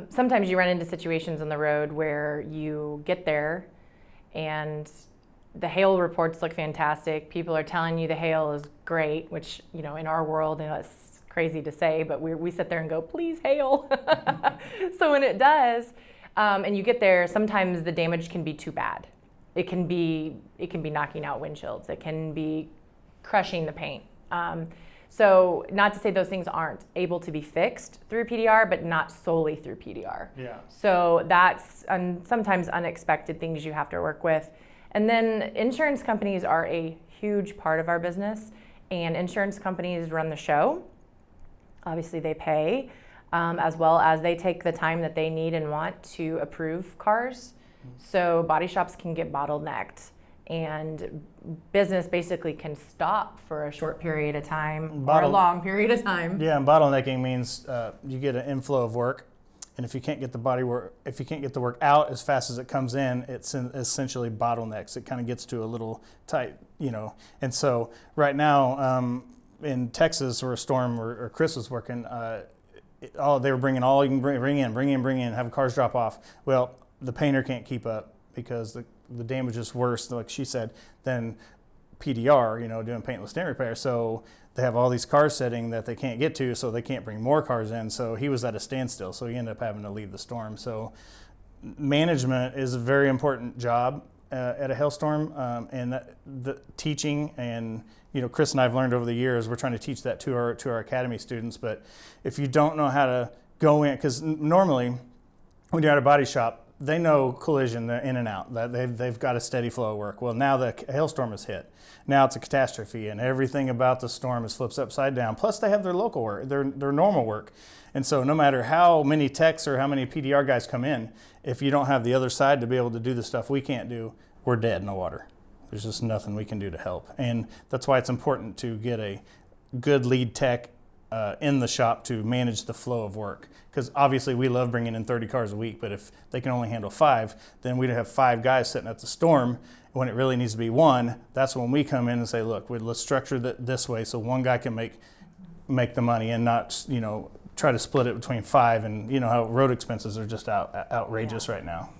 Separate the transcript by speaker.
Speaker 1: Sometimes you run into situations on the road where you get there and the hail reports look fantastic. People are telling you the hail is great, which, in our world, it's crazy to say, but we sit there and go, please hail. So when it does, and you get there, sometimes the damage can be too bad. It can be knocking out windshields. It can be crushing the paint. So not to say those things aren't able to be fixed through PDR, but not solely through PDR.
Speaker 2: Yeah.
Speaker 1: So that's sometimes unexpected things you have to work with. And then insurance companies are a huge part of our business, and insurance companies run the show. Obviously they pay, as well as they take the time that they need and want to approve cars. So body shops can get bottlenecked, and business basically can stop for a short period of time or a long period of time.
Speaker 2: Yeah, and bottlenecking means you get an inflow of work, and if you can't get the work out as fast as it comes in, it's essentially bottlenecks. It kind of gets to a little tight, And so right now in Texas, where a storm where Chris was working, they were bringing all you can bring in, have cars drop off. Well, the painter can't keep up because the damage is worse, like she said, than PDR, doing paintless dent repair. So they have all these cars sitting that they can't get to, so they can't bring more cars in. So he was at a standstill, so he ended up having to leave the storm. So management is a very important job at a hailstorm, and the teaching, and Chris and I have learned over the years, we're trying to teach that to our academy students. But if you don't know how to go in, because normally when you're at a body shop, they know collision, they're in and out. They've got a steady flow of work. Well, now the hailstorm has hit. Now it's a catastrophe, and everything about the storm is flips upside down. Plus, they have their local work, their normal work. And so no matter how many techs or how many PDR guys come in, if you don't have the other side to be able to do the stuff we can't do, we're dead in the water. There's just nothing we can do to help. And that's why it's important to get a good lead tech in the shop to manage the flow of work. Because obviously we love bringing in 30 cars a week, but if they can only handle 5, then we'd have 5 guys sitting at the storm. When it really needs to be 1, that's when we come in and say, look, let's structure that this way so one guy can make the money and not, try to split it between 5. And how road expenses are just outrageous right now.